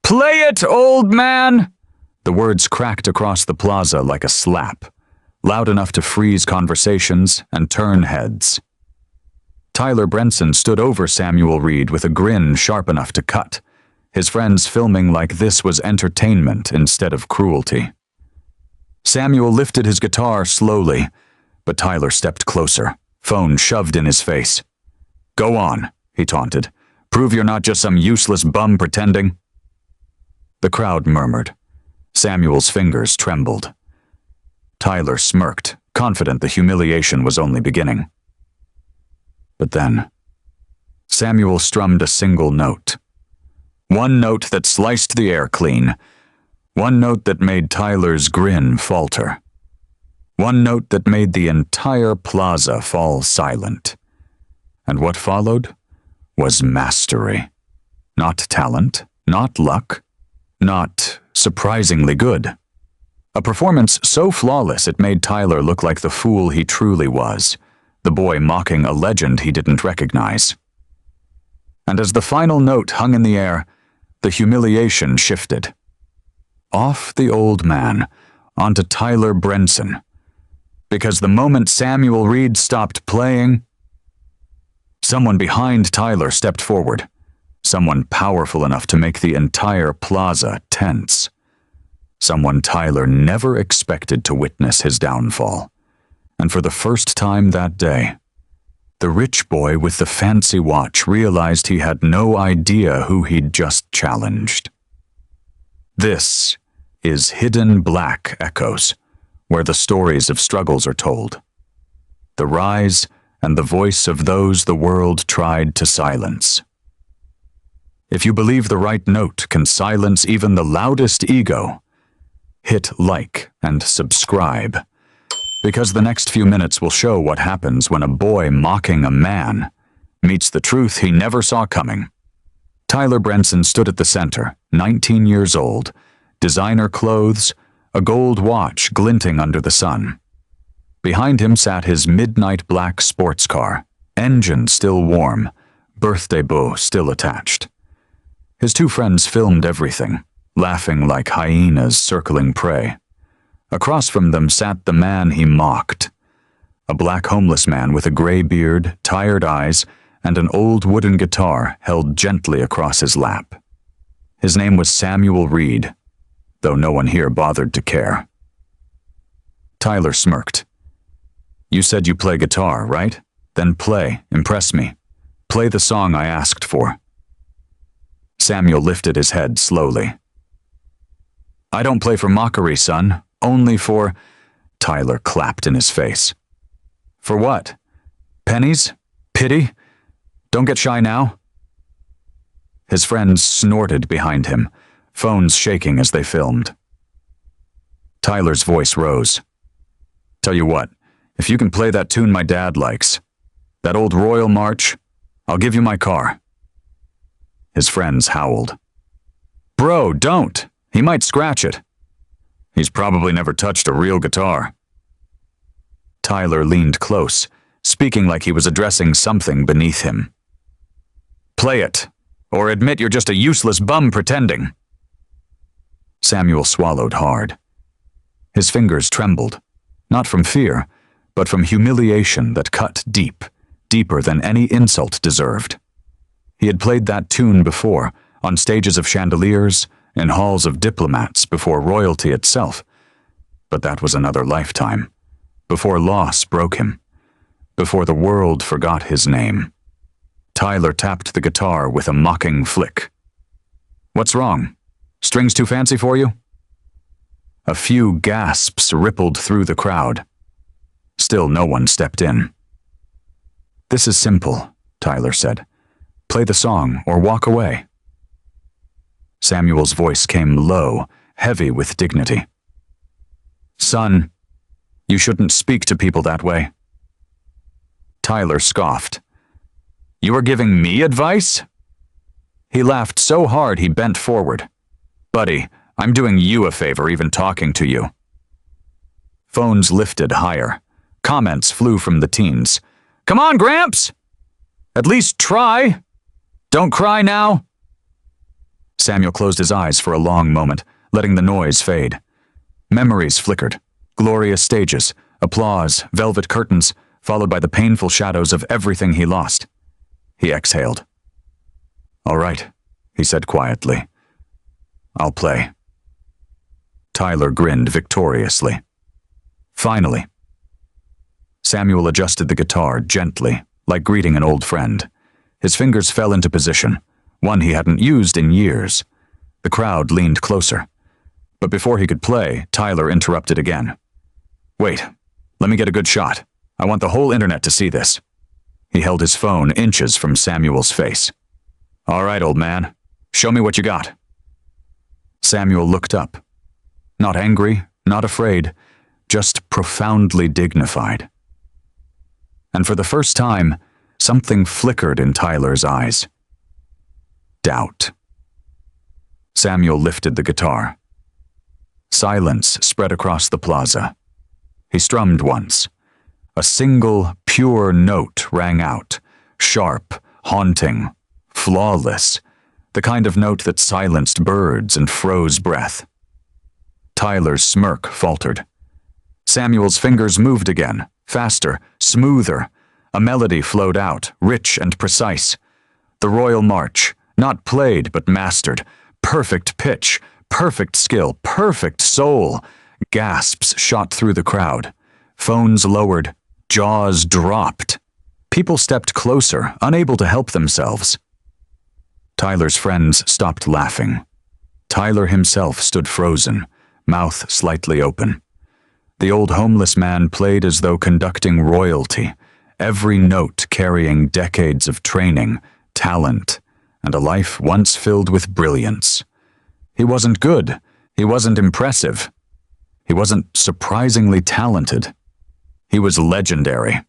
Play it, old man! The words cracked across the plaza like a slap, loud enough to freeze conversations and turn heads. Tyler Brenson stood over Samuel Reed with a grin sharp enough to cut, his friends filming like this was entertainment instead of cruelty. Samuel lifted his guitar slowly, but Tyler stepped closer, phone shoved in his face. "Go on," he taunted. "Prove you're not just some useless bum pretending." The crowd murmured. Samuel's fingers trembled. Tyler smirked, confident the humiliation was only beginning. But then, Samuel strummed a single note. One note that sliced the air clean. One note that made Tyler's grin falter. One note that made the entire plaza fall silent. And what followed was mastery. Not talent, not luck, not surprisingly good. A performance so flawless it made Tyler look like the fool he truly was, the boy mocking a legend he didn't recognize. And as the final note hung in the air, the humiliation shifted. Off the old man, onto Tyler Brenson. Because the moment Samuel Reed stopped playing, someone behind Tyler stepped forward. Someone powerful enough to make the entire plaza tense. Someone Tyler never expected to witness his downfall. And for the first time that day, the rich boy with the fancy watch realized he had no idea who he'd just challenged. This is Hidden Black Echoes, where the stories of struggles are told. The rise and the voice of those the world tried to silence. If you believe the right note can silence even the loudest ego, hit like and subscribe, because the next few minutes will show what happens when a boy mocking a man meets the truth he never saw coming. Tyler Brenson stood at the center, 19 years old, designer clothes, a gold watch glinting under the sun. Behind him sat his midnight black sports car, engine still warm, birthday bow still attached. His two friends filmed everything, laughing like hyenas circling prey. Across from them sat the man he mocked, a black homeless man with a gray beard, tired eyes, and an old wooden guitar held gently across his lap. His name was Samuel Reed, though no one here bothered to care. Tyler smirked. "You said you play guitar, right? Then play, impress me. Play the song I asked for." Samuel lifted his head slowly. "I don't play for mockery, son. Only for—" Tyler clapped in his face. "For what? Pennies? Pity? Don't get shy now." His friends snorted behind him, phones shaking as they filmed. Tyler's voice rose. "Tell you what, if you can play that tune my dad likes, that old Royal March, I'll give you my car." His friends howled. "Bro, don't. He might scratch it. He's probably never touched a real guitar." Tyler leaned close, speaking like he was addressing something beneath him. "Play it, or admit you're just a useless bum pretending." Samuel swallowed hard. His fingers trembled, not from fear, but from humiliation that cut deep, deeper than any insult deserved. He had played that tune before, on stages of chandeliers, in halls of diplomats before royalty itself. But that was another lifetime, before loss broke him, before the world forgot his name. Tyler tapped the guitar with a mocking flick. "What's wrong? Strings too fancy for you?" A few gasps rippled through the crowd. Still no one stepped in. "This is simple," Tyler said. "Play the song or walk away." Samuel's voice came low, heavy with dignity. "Son, you shouldn't speak to people that way." Tyler scoffed. "You are giving me advice?" He laughed so hard he bent forward. "Buddy, I'm doing you a favor even talking to you." Phones lifted higher. Comments flew from the teens. "Come on, Gramps! At least try! Don't cry now!" Samuel closed his eyes for a long moment, letting the noise fade. Memories flickered. Glorious stages, applause, velvet curtains, followed by the painful shadows of everything he lost. He exhaled. "All right," he said quietly. "I'll play." Tyler grinned victoriously. Finally. Samuel adjusted the guitar gently, like greeting an old friend. His fingers fell into position, one he hadn't used in years. The crowd leaned closer. But before he could play, Tyler interrupted again. "Wait, let me get a good shot. I want the whole internet to see this." He held his phone inches from Samuel's face. "All right, old man. Show me what you got." Samuel looked up. Not angry, not afraid, just profoundly dignified. And for the first time, something flickered in Tyler's eyes. Doubt. Samuel lifted the guitar. Silence spread across the plaza. He strummed once. A single, pure note rang out, sharp, haunting, flawless, the kind of note that silenced birds and froze breath. Tyler's smirk faltered. Samuel's fingers moved again, faster, smoother. A melody flowed out, rich and precise. The Royal March, not played but mastered. Perfect pitch, perfect skill, perfect soul. Gasps shot through the crowd. Phones lowered, jaws dropped. People stepped closer, unable to help themselves. Tyler's friends stopped laughing. Tyler himself stood frozen, mouth slightly open. The old homeless man played as though conducting royalty, every note carrying decades of training, talent, and a life once filled with brilliance. He wasn't good. He wasn't impressive. He wasn't surprisingly talented. He was legendary.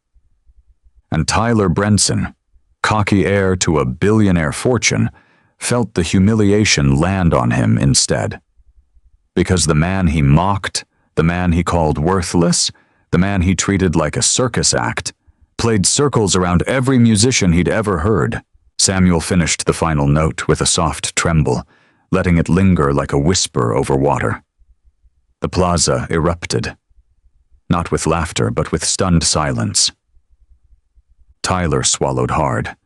And Tyler Brenson, cocky heir to a billionaire fortune, felt the humiliation land on him instead. Because the man he mocked, the man he called worthless, the man he treated like a circus act, played circles around every musician he'd ever heard. Samuel finished the final note with a soft tremble, letting it linger like a whisper over water. The plaza erupted. Not with laughter, but with stunned silence. Tyler swallowed hard.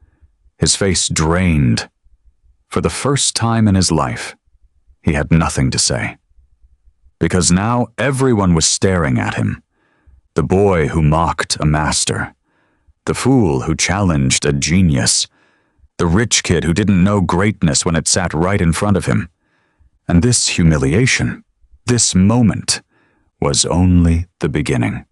His face drained. For the first time in his life, he had nothing to say. Because now everyone was staring at him. The boy who mocked a master. The fool who challenged a genius. The rich kid who didn't know greatness when it sat right in front of him. And this humiliation, this moment, was only the beginning.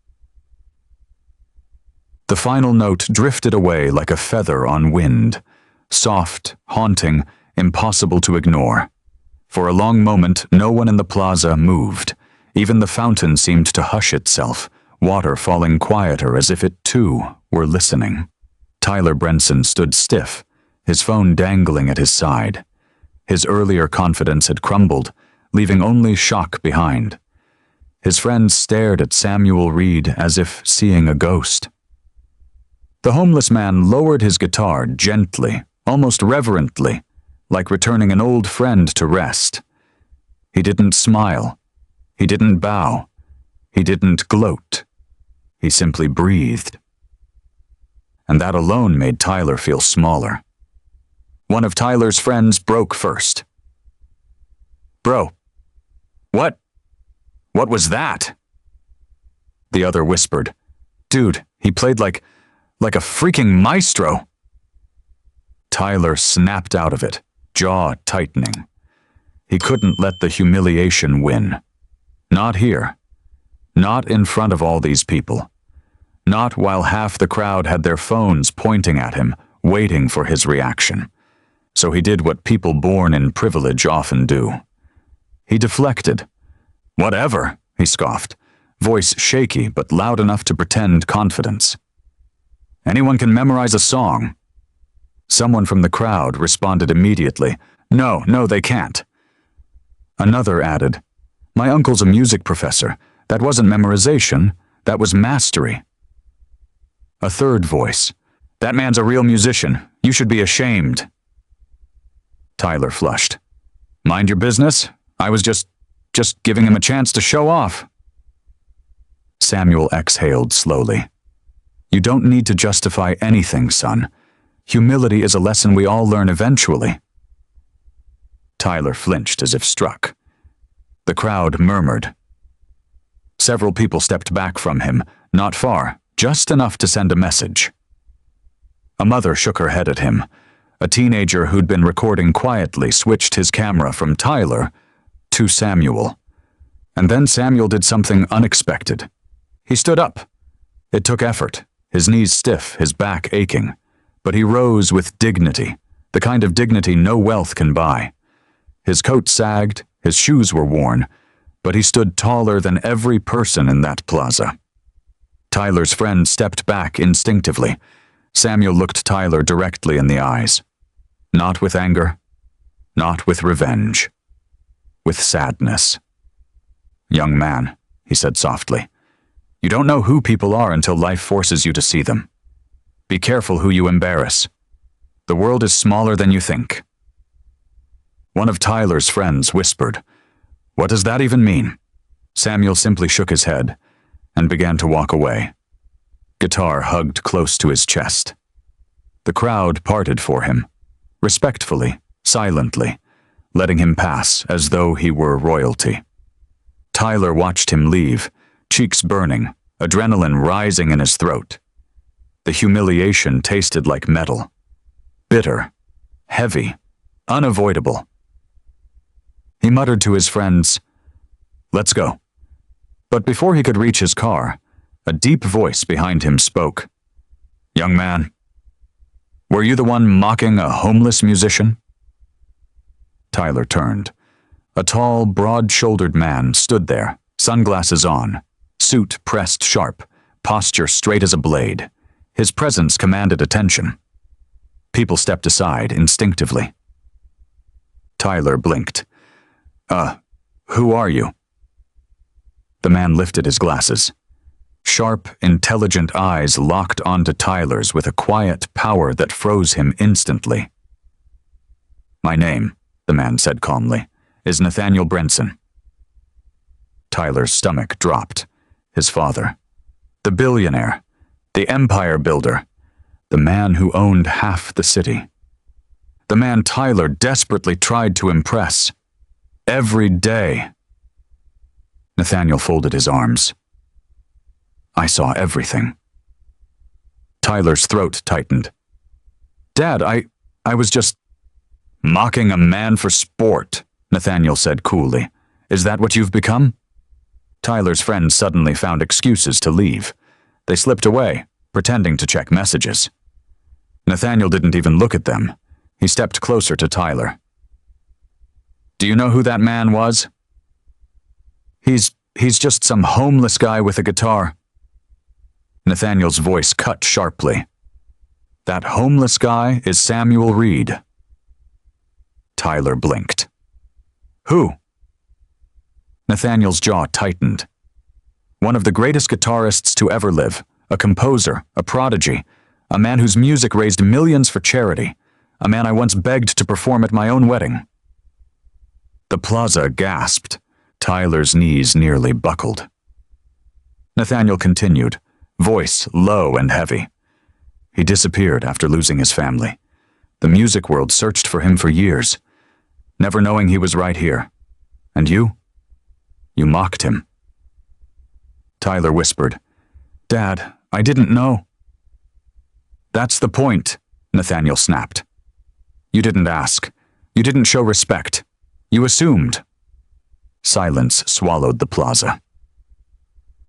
The final note drifted away like a feather on wind, soft, haunting, impossible to ignore. For a long moment, no one in the plaza moved. Even the fountain seemed to hush itself, water falling quieter as if it too were listening. Tyler Brenson stood stiff, his phone dangling at his side. His earlier confidence had crumbled, leaving only shock behind. His friends stared at Samuel Reed as if seeing a ghost. The homeless man lowered his guitar gently, almost reverently, like returning an old friend to rest. He didn't smile. He didn't bow. He didn't gloat. He simply breathed. And that alone made Tyler feel smaller. One of Tyler's friends broke first. "Bro, what was that?" The other whispered, "Dude, he played like a freaking maestro." Tyler snapped out of it, jaw tightening. He couldn't let the humiliation win. Not here. Not in front of all these people. Not while half the crowd had their phones pointing at him, waiting for his reaction. So he did what people born in privilege often do. He deflected. "Whatever," he scoffed, voice shaky but loud enough to pretend confidence. "Anyone can memorize a song." Someone from the crowd responded immediately, No, they can't." Another added, "My uncle's a music professor. That wasn't memorization, that was mastery." A third voice, "That man's a real musician. You should be ashamed." Tyler flushed. Mind your business. I was just giving him a chance to show off. Samuel exhaled slowly. You don't need to justify anything, son. Humility is a lesson we all learn eventually. Tyler flinched as if struck. The crowd murmured. Several people stepped back from him, not far, just enough to send a message. A mother shook her head at him. A teenager who'd been recording quietly switched his camera from Tyler to Samuel. And then Samuel did something unexpected. He stood up. It took effort, his knees stiff, his back aching. But he rose with dignity, the kind of dignity no wealth can buy. His coat sagged, his shoes were worn, but he stood taller than every person in that plaza. Tyler's friend stepped back instinctively. Samuel looked Tyler directly in the eyes. Not with anger, not with revenge, with sadness. Young man, he said softly, you don't know who people are until life forces you to see them. Be careful who you embarrass. The world is smaller than you think. One of Tyler's friends whispered, What does that even mean? Samuel simply shook his head and began to walk away. Guitar hugged close to his chest. The crowd parted for him, respectfully, silently, letting him pass as though he were royalty. Tyler watched him leave, cheeks burning, adrenaline rising in his throat. The humiliation tasted like metal. Bitter, heavy, unavoidable. He muttered to his friends, Let's go. But before he could reach his car, a deep voice behind him spoke. Young man, were you the one mocking a homeless musician? Tyler turned. A tall, broad-shouldered man stood there, sunglasses on, suit pressed sharp, posture straight as a blade. His presence commanded attention. People stepped aside instinctively. Tyler blinked. Who are you? The man lifted his glasses. Sharp, intelligent eyes locked onto Tyler's with a quiet power that froze him instantly. My name, the man said calmly, is Nathaniel Brenson. Tyler's stomach dropped. His father. The billionaire. The empire builder. The man who owned half the city. The man Tyler desperately tried to impress. Every day. Nathaniel folded his arms. I saw everything. Tyler's throat tightened. Dad, I was just mocking a man for sport, Nathaniel said coolly. Is that what you've become? Tyler's friends suddenly found excuses to leave. They slipped away, pretending to check messages. Nathaniel didn't even look at them. He stepped closer to Tyler. Do you know who that man was? He's just some homeless guy with a guitar. Nathaniel's voice cut sharply. That homeless guy is Samuel Reed. Tyler blinked. Who? Nathaniel's jaw tightened. One of the greatest guitarists to ever live, a composer, a prodigy, a man whose music raised millions for charity, a man I once begged to perform at my own wedding. The plaza gasped. Tyler's knees nearly buckled. Nathaniel continued, voice low and heavy. He disappeared after losing his family. The music world searched for him for years, never knowing he was right here. And you? You mocked him. Tyler whispered, Dad, I didn't know. That's the point, Nathaniel snapped. You didn't ask. You didn't show respect. You assumed. Silence swallowed the plaza.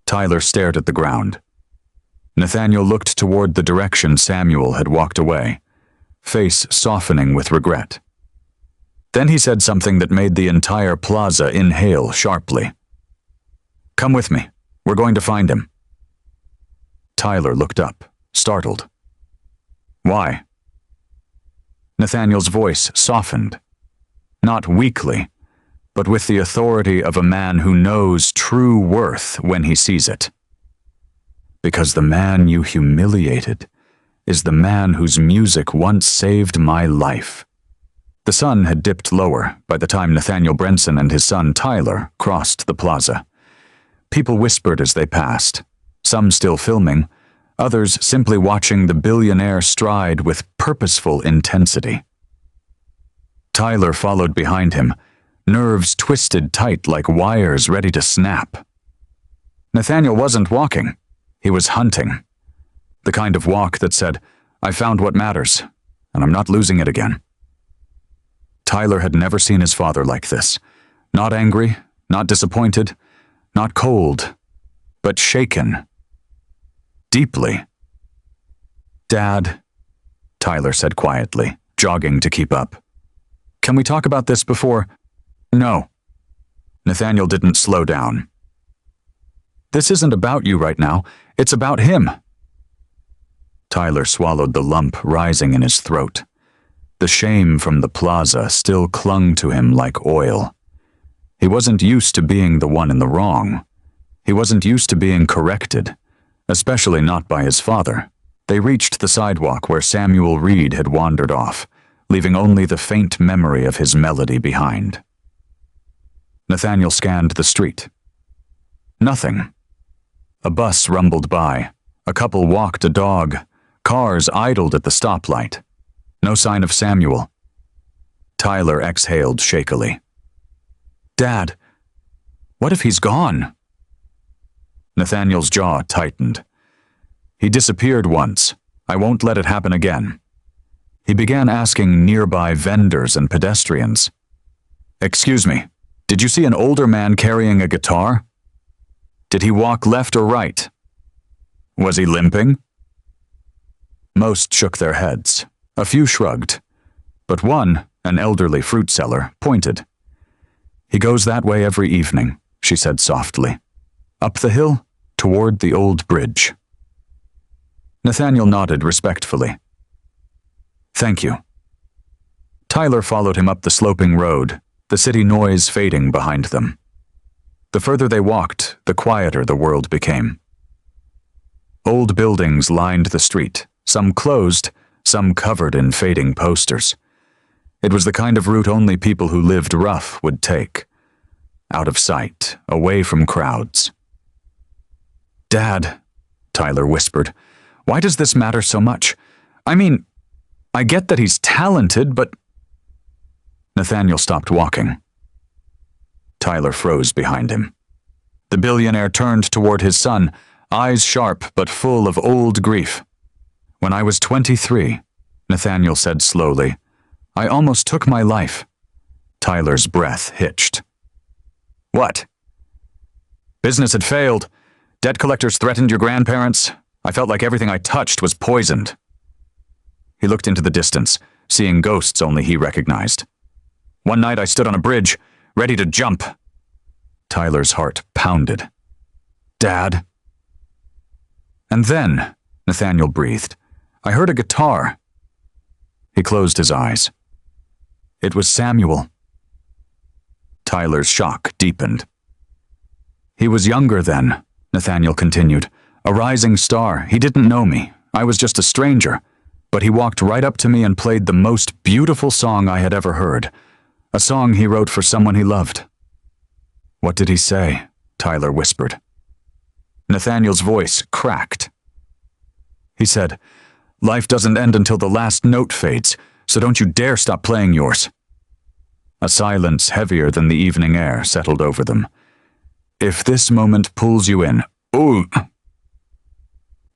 Tyler stared at the ground. Nathaniel looked toward the direction Samuel had walked away, face softening with regret. Then he said something that made the entire plaza inhale sharply. Come with me. We're going to find him. Tyler looked up, startled. Why? Nathaniel's voice softened, not weakly, but with the authority of a man who knows true worth when he sees it. Because the man you humiliated is the man whose music once saved my life. The sun had dipped lower by the time Nathaniel Brenson and his son Tyler crossed the plaza. People whispered as they passed, some still filming, others simply watching the billionaire stride with purposeful intensity. Tyler followed behind him, nerves twisted tight like wires ready to snap. Nathaniel wasn't walking. He was hunting. The kind of walk that said, "I found what matters, and I'm not losing it again." Tyler had never seen his father like this. Not angry, not disappointed, not cold, but shaken. Deeply. "Dad," Tyler said quietly, jogging to keep up. "Can we talk about this before?" "No." Nathaniel didn't slow down. "This isn't about you right now. It's about him." Tyler swallowed the lump rising in his throat. The shame from the plaza still clung to him like oil. He wasn't used to being the one in the wrong. He wasn't used to being corrected, especially not by his father. They reached the sidewalk where Samuel Reed had wandered off, leaving only the faint memory of his melody behind. Nathaniel scanned the street. Nothing. A bus rumbled by. A couple walked a dog. Cars idled at the stoplight. No sign of Samuel. Tyler exhaled shakily. "Dad, what if he's gone?" Nathaniel's jaw tightened. "He disappeared once. I won't let it happen again." He began asking nearby vendors and pedestrians. "Excuse me, did you see an older man carrying a guitar? Did he walk left or right? Was he limping?" Most shook their heads. A few shrugged. But one, an elderly fruit seller, pointed. "He goes that way every evening," she said softly. "Up the hill, toward the old bridge." Nathaniel nodded respectfully. "Thank you." Tyler followed him up the sloping road, the city noise fading behind them. The further they walked, the quieter the world became. Old buildings lined the street, some closed, some covered in fading posters. It was the kind of route only people who lived rough would take. Out of sight, away from crowds. "Dad," Tyler whispered, "why does this matter so much? I mean, I get that he's talented, but—" Nathaniel stopped walking. Tyler froze behind him. The billionaire turned toward his son, eyes sharp but full of old grief. "When I was 23, Nathaniel said slowly, I almost took my life." Tyler's breath hitched. "What?" "Business had failed. Debt collectors threatened your grandparents. I felt like everything I touched was poisoned." He looked into the distance, seeing ghosts only he recognized. "One night I stood on a bridge, ready to jump." Tyler's heart pounded. "Dad?" "And then," Nathaniel breathed, "I heard a guitar." He closed his eyes. It was Samuel. Tyler's shock deepened. "He was younger then," Nathaniel continued. "A rising star. He didn't know me. I was just a stranger. But he walked right up to me and played the most beautiful song I had ever heard. A song he wrote for someone he loved." "What did he say?" Tyler whispered. Nathaniel's voice cracked. He said, "Life doesn't end until the last note fades, so don't you dare stop playing yours." A silence heavier than the evening air settled over them. "If this moment pulls you in, ooh!"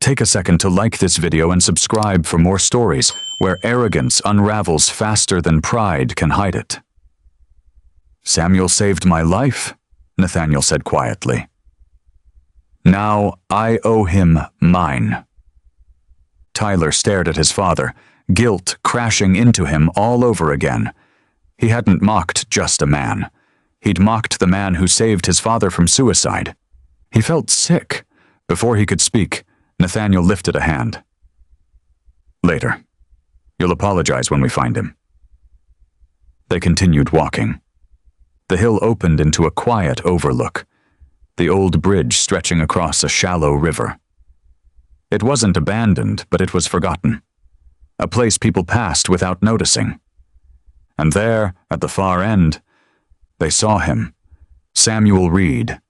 Take a second to like this video and subscribe for more stories where arrogance unravels faster than pride can hide it. "Samuel saved my life," Nathaniel said quietly. "Now I owe him mine." Tyler stared at his father, guilt crashing into him all over again. He hadn't mocked just a man. He'd mocked the man who saved his father from suicide. He felt sick. Before he could speak, Nathaniel lifted a hand. "Later. You'll apologize when we find him." They continued walking. The hill opened into a quiet overlook, the old bridge stretching across a shallow river. It wasn't abandoned, but it was forgotten. A place people passed without noticing. And there, at the far end, they saw him, Samuel Reed,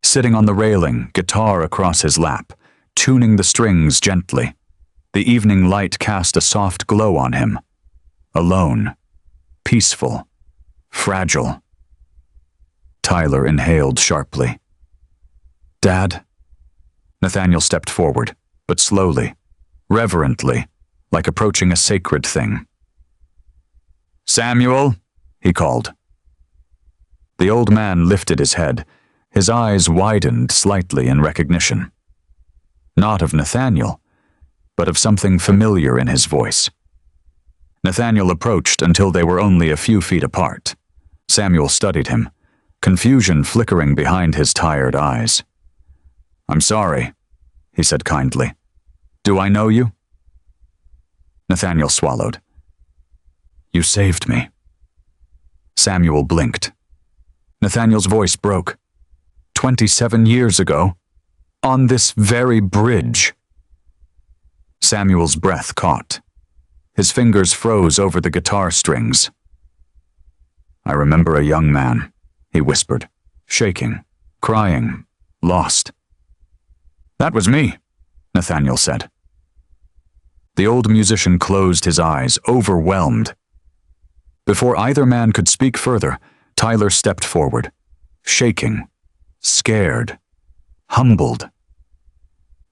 sitting on the railing, guitar across his lap, tuning the strings gently. The evening light cast a soft glow on him. Alone, peaceful, fragile. Tyler inhaled sharply. "Dad?" Nathaniel stepped forward, but slowly, reverently, like approaching a sacred thing. "Samuel," he called. The old man lifted his head, his eyes widened slightly in recognition. Not of Nathaniel, but of something familiar in his voice. Nathaniel approached until they were only a few feet apart. Samuel studied him, confusion flickering behind his tired eyes. "I'm sorry," he said kindly. "Do I know you?" Nathaniel swallowed. "You saved me." Samuel blinked. Nathaniel's voice broke. 27 years ago, on this very bridge. Samuel's breath caught. His fingers froze over the guitar strings. "I remember a young man," he whispered, shaking, crying, lost. "That was me," Nathaniel said. The old musician closed his eyes, overwhelmed. Before either man could speak further, Tyler stepped forward, shaking, scared, humbled.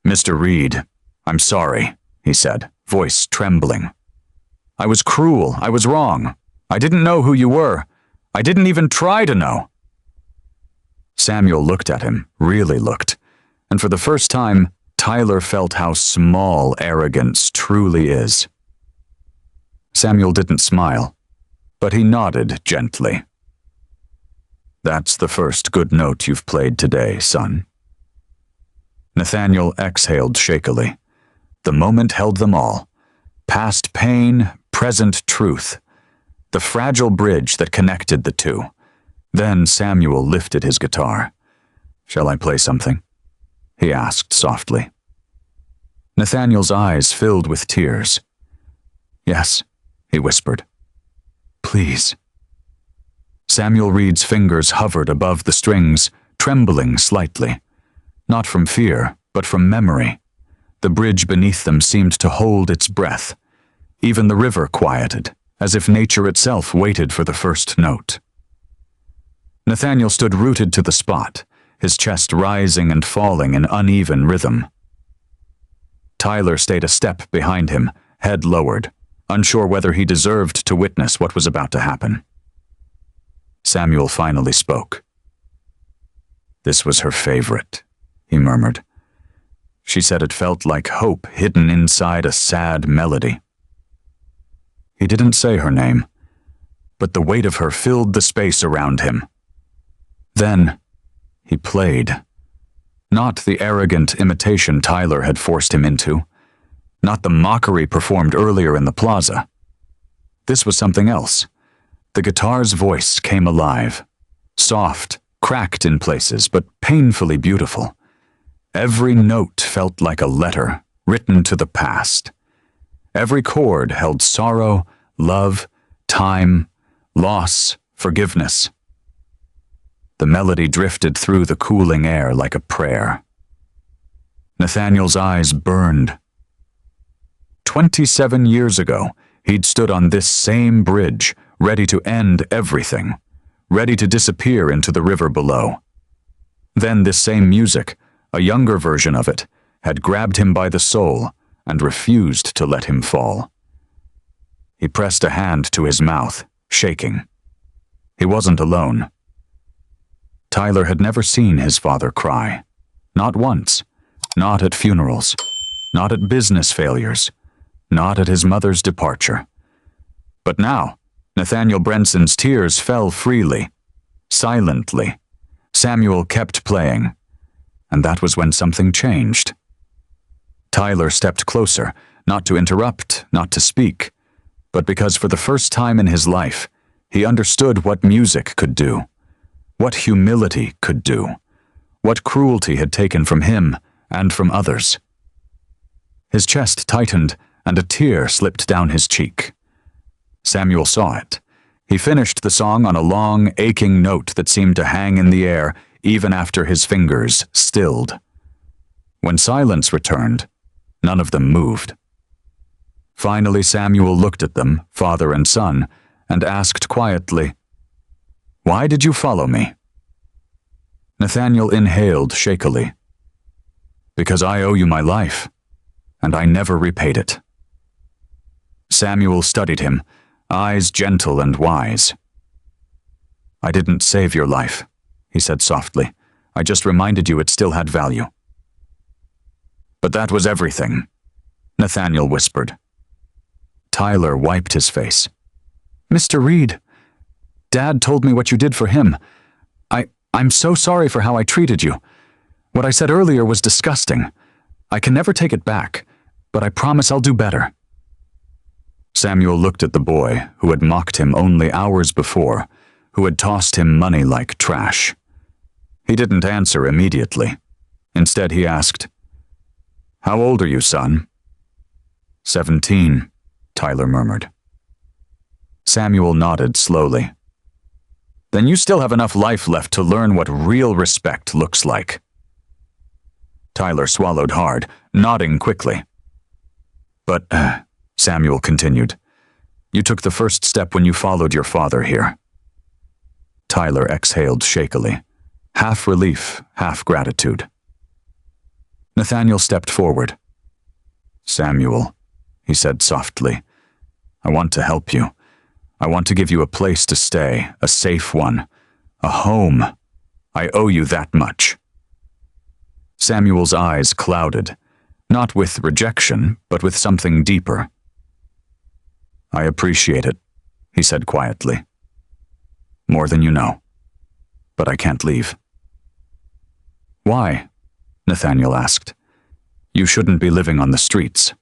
"Mr. Reed, I'm sorry," he said, voice trembling. "I was cruel. I was wrong. I didn't know who you were. I didn't even try to know." Samuel looked at him, really looked, and for the first time, Tyler felt how small arrogance truly is. Samuel didn't smile, but he nodded gently. "That's the first good note you've played today, son." Nathaniel exhaled shakily. The moment held them all. Past pain, present truth. The fragile bridge that connected the two. Then Samuel lifted his guitar. "Shall I play something?" he asked softly. Nathaniel's eyes filled with tears. "Yes," he whispered. "Please." Samuel Reed's fingers hovered above the strings, trembling slightly. Not from fear, but from memory. The bridge beneath them seemed to hold its breath. Even the river quieted, as if nature itself waited for the first note. Nathaniel stood rooted to the spot, his chest rising and falling in uneven rhythm. Tyler stayed a step behind him, head lowered, unsure whether he deserved to witness what was about to happen. Samuel finally spoke. "This was her favorite," he murmured. "She said it felt like hope hidden inside a sad melody." He didn't say her name, but the weight of her filled the space around him. Then he played. Not the arrogant imitation Tyler had forced him into. Not the mockery performed earlier in the plaza. This was something else. The guitar's voice came alive. Soft, cracked in places, but painfully beautiful. Every note felt like a letter written to the past. Every chord held sorrow, love, time, loss, forgiveness. The melody drifted through the cooling air like a prayer. Nathaniel's eyes burned. 27 years ago, he'd stood on this same bridge, ready to end everything, ready to disappear into the river below. Then this same music, a younger version of it, had grabbed him by the soul and refused to let him fall. He pressed a hand to his mouth, shaking. He wasn't alone. Tyler had never seen his father cry. Not once. Not at funerals. Not at business failures. Not at his mother's departure. But now, Nathaniel Brenson's tears fell freely, silently. Samuel kept playing, and that was when something changed. Tyler stepped closer, not to interrupt, not to speak, but because for the first time in his life, he understood what music could do, what humility could do, what cruelty had taken from him and from others. His chest tightened, and a tear slipped down his cheek. Samuel saw it, He finished the song on a long, aching note that seemed to hang in the air even after his fingers stilled. When silence returned, none of them moved. Finally, Samuel looked at them, father and son, and asked quietly, "Why did you follow me?" Nathaniel inhaled shakily. "Because I owe you my life, and I never repaid it." Samuel studied him, eyes gentle and wise. "I didn't save your life," he said softly. "I just reminded you it still had value." "But that was everything," Nathaniel whispered. Tyler wiped his face. "Mr. Reed, Dad told me what you did for him. I'm so sorry for how I treated you. What I said earlier was disgusting. I can never take it back, but I promise I'll do better." Samuel looked at the boy who had mocked him only hours before, who had tossed him money like trash. He didn't answer immediately. Instead, he asked, "How old are you, son?" 17, Tyler murmured. Samuel nodded slowly. "Then you still have enough life left to learn what real respect looks like." Tyler swallowed hard, nodding quickly. "But," Samuel continued, "you took the first step when you followed your father here." Tyler exhaled shakily, half relief, half gratitude. Nathaniel stepped forward. "Samuel," he said softly, "I want to help you. I want to give you a place to stay, a safe one, a home. I owe you that much." Samuel's eyes clouded, not with rejection, but with something deeper. "I appreciate it," he said quietly. "More than you know. But I can't leave." "Why?" Nathaniel asked. "You shouldn't be living on the streets."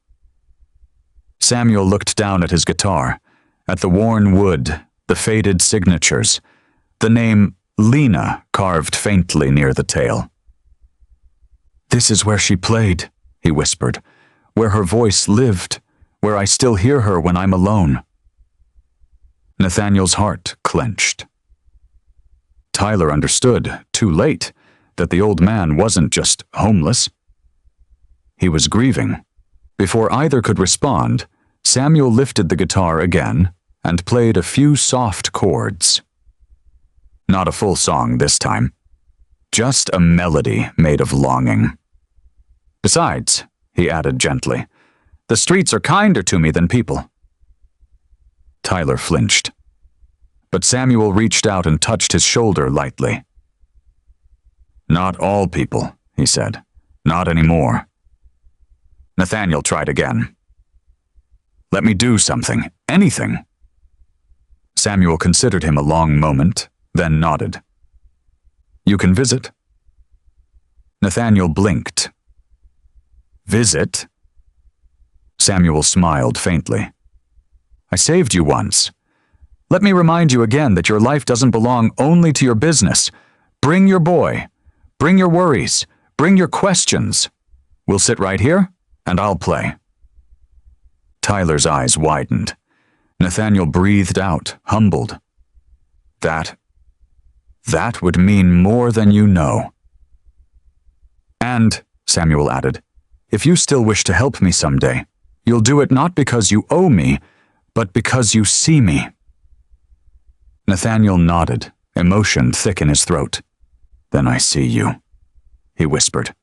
Samuel looked down at his guitar, at the worn wood, the faded signatures, the name Lena carved faintly near the tail. "This is where she played," he whispered, "where her voice lived, where I still hear her when I'm alone." Nathaniel's heart clenched. Tyler understood, too late, that the old man wasn't just homeless. He was grieving. Before either could respond, Samuel lifted the guitar again and played a few soft chords. Not a full song this time. Just a melody made of longing. "Besides," he added gently, "the streets are kinder to me than people." Tyler flinched. But Samuel reached out and touched his shoulder lightly. "Not all people," he said. "Not anymore." Nathaniel tried again. "Let me do something, anything." Samuel considered him a long moment, then nodded. "You can visit." Nathaniel blinked. "Visit?" Samuel smiled faintly. "I saved you once. Let me remind you again that your life doesn't belong only to your business. Bring your boy. Bring your worries. Bring your questions. We'll sit right here, and I'll play." Tyler's eyes widened. Nathaniel breathed out, humbled. That would mean more than you know." "And," Samuel added, "if you still wish to help me someday, you'll do it not because you owe me, but because you see me." Nathaniel nodded, emotion thick in his throat. "Then I see you," he whispered.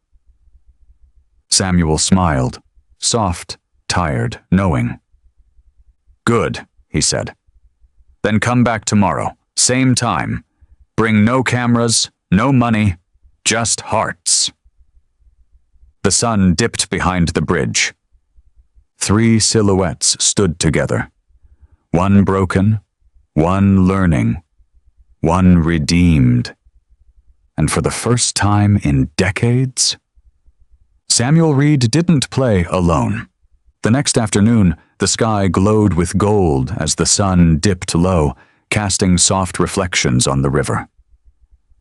Samuel smiled, soft, tired, knowing. "Good," he said. "Then come back tomorrow, same time. Bring no cameras, no money, just hearts." The sun dipped behind the bridge. 3 silhouettes stood together. One broken, one learning, one redeemed. And for the first time in decades, Samuel Reed didn't play alone. The next afternoon, the sky glowed with gold as the sun dipped low, casting soft reflections on the river.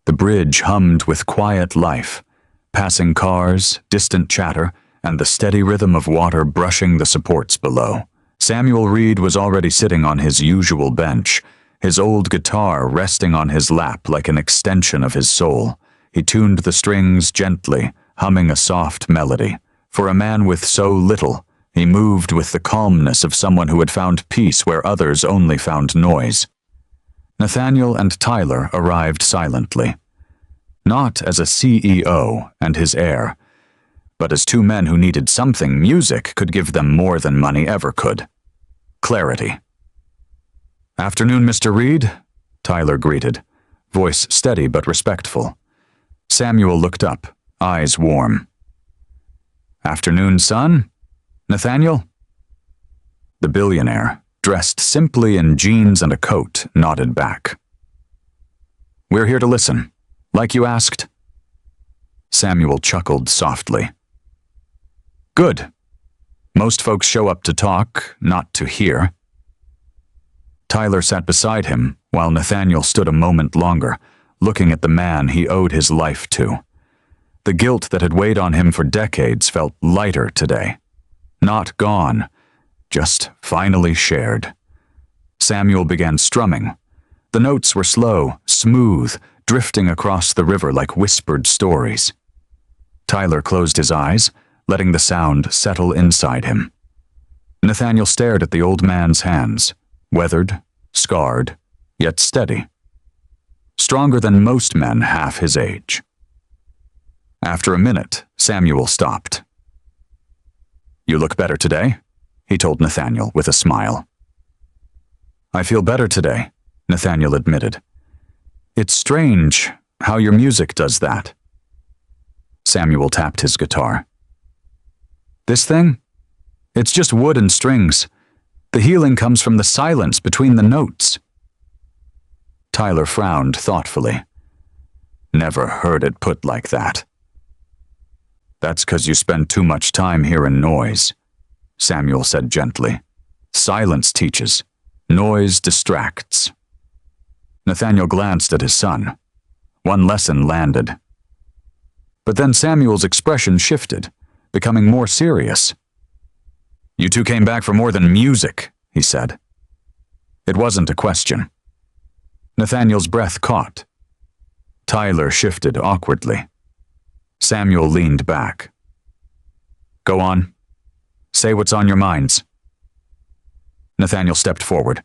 The bridge hummed with quiet life, passing cars, distant chatter, and the steady rhythm of water brushing the supports below. Samuel Reed was already sitting on his usual bench, his old guitar resting on his lap like an extension of his soul. He tuned the strings gently, humming a soft melody. For a man with so little, he moved with the calmness of someone who had found peace where others only found noise. Nathaniel and Tyler arrived silently, not as a CEO and his heir, but as two men who needed something music could give them more than money ever could. Clarity. "Afternoon, Mr. Reed," Tyler greeted, voice steady but respectful. Samuel looked up, eyes warm. "Afternoon, son? Nathaniel?" The billionaire, dressed simply in jeans and a coat, nodded back. "We're here to listen, like you asked." Samuel chuckled softly. "Good. Most folks show up to talk, not to hear." Tyler sat beside him while Nathaniel stood a moment longer, looking at the man he owed his life to. The guilt that had weighed on him for decades felt lighter today. Not gone, just finally shared. Samuel began strumming. The notes were slow, smooth, drifting across the river like whispered stories. Tyler closed his eyes, letting the sound settle inside him. Nathaniel stared at the old man's hands, weathered, scarred, yet steady. Stronger than most men half his age. After a minute, Samuel stopped. "You look better today," he told Nathaniel with a smile. "I feel better today," Nathaniel admitted. "It's strange how your music does that." Samuel tapped his guitar. "This thing? It's just wood and strings. The healing comes from the silence between the notes." Tyler frowned thoughtfully. "Never heard it put like that." "That's 'cause you spend too much time hearing noise," Samuel said gently. "Silence teaches. Noise distracts." Nathaniel glanced at his son. One lesson landed. But then Samuel's expression shifted, becoming more serious. "You two came back for more than music," he said. It wasn't a question. Nathaniel's breath caught. Tyler shifted awkwardly. Samuel leaned back. "Go on. Say what's on your minds." Nathaniel stepped forward.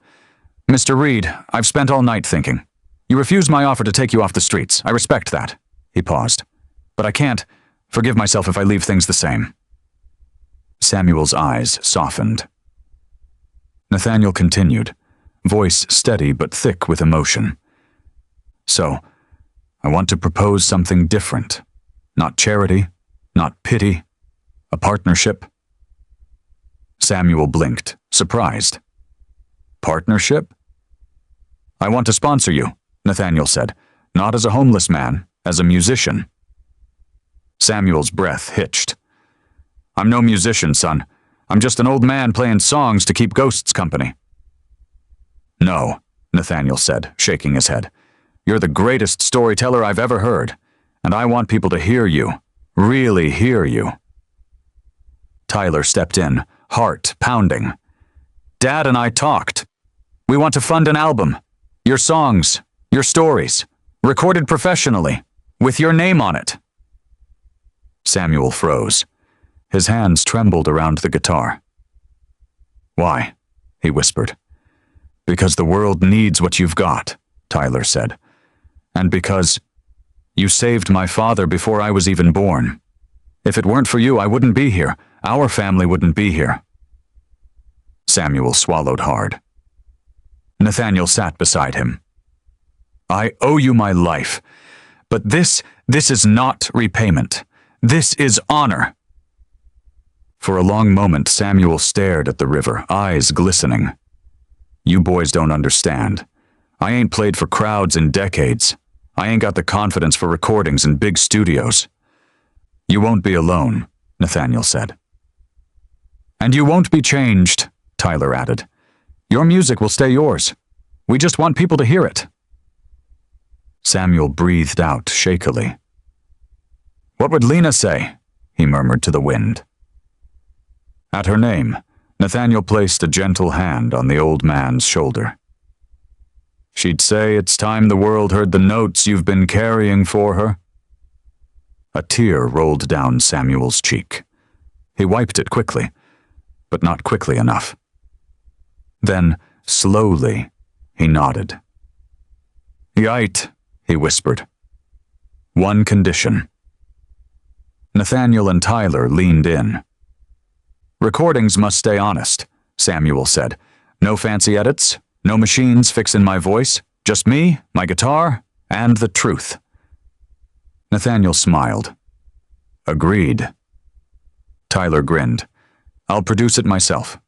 "Mr. Reed, I've spent all night thinking. You refused my offer to take you off the streets. I respect that." He paused. "But I can't forgive myself if I leave things the same." Samuel's eyes softened. Nathaniel continued, voice steady but thick with emotion. "So, I want to propose something different. Not charity, not pity, a partnership." Samuel blinked, surprised. "Partnership?" "I want to sponsor you," Nathaniel said, "not as a homeless man, as a musician." Samuel's breath hitched. "I'm no musician, son. I'm just an old man playing songs to keep ghosts company." "No," Nathaniel said, shaking his head. "You're the greatest storyteller I've ever heard, and I want people to hear you, really hear you." Tyler stepped in, heart pounding. "Dad and I talked. We want to fund an album. Your songs, your stories, recorded professionally, with your name on it." Samuel froze. His hands trembled around the guitar. "Why?" he whispered. "Because the world needs what you've got," Tyler said. "And because you saved my father before I was even born. If it weren't for you, I wouldn't be here. Our family wouldn't be here." Samuel swallowed hard. Nathaniel sat beside him. "I owe you my life, but this is not repayment. This is honor." For a long moment, Samuel stared at the river, eyes glistening. "You boys don't understand. I ain't played for crowds in decades. I ain't got the confidence for recordings in big studios." "You won't be alone," Nathaniel said. "And you won't be changed," Tyler added. "Your music will stay yours. We just want people to hear it." Samuel breathed out shakily. "What would Lena say?" he murmured to the wind. At her name, Nathaniel placed a gentle hand on the old man's shoulder. She'd say it's time the world heard the notes you've been carrying for her. A tear rolled down Samuel's cheek. He wiped it quickly, but not quickly enough. Then, slowly, he nodded. "Yite," he whispered. "One condition." Nathaniel and Tyler leaned in. "Recordings must stay honest," Samuel said. "No fancy edits, no machines fixing my voice, just me, my guitar, and the truth." Nathaniel smiled. "Agreed." Tyler grinned. "I'll produce it myself."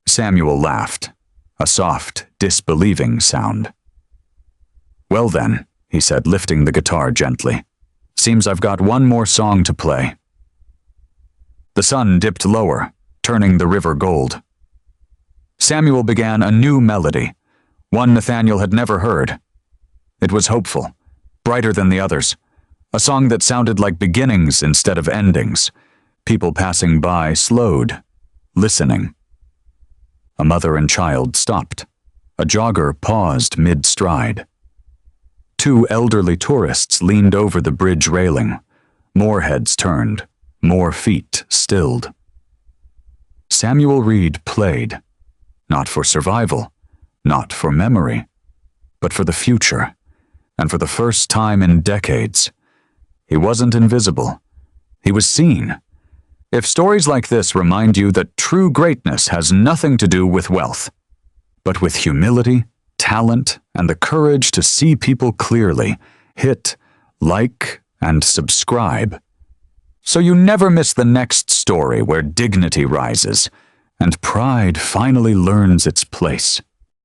Samuel laughed, a soft, disbelieving sound. "Well then," he said, lifting the guitar gently. "Seems I've got one more song to play." The sun dipped lower, turning the river gold. Samuel began a new melody, one Nathaniel had never heard. It was hopeful, brighter than the others, a song that sounded like beginnings instead of endings. People passing by slowed, listening. A mother and child stopped. A jogger paused mid-stride. Two elderly tourists leaned over the bridge railing. More heads turned, more feet stilled. Samuel Reed played, not for survival, not for memory, but for the future, and for the first time in decades. He wasn't invisible. He was seen. If stories like this remind you that true greatness has nothing to do with wealth, but with humility, talent, and the courage to see people clearly, hit like and subscribe, so you never miss the next story where dignity rises and pride finally learns its place.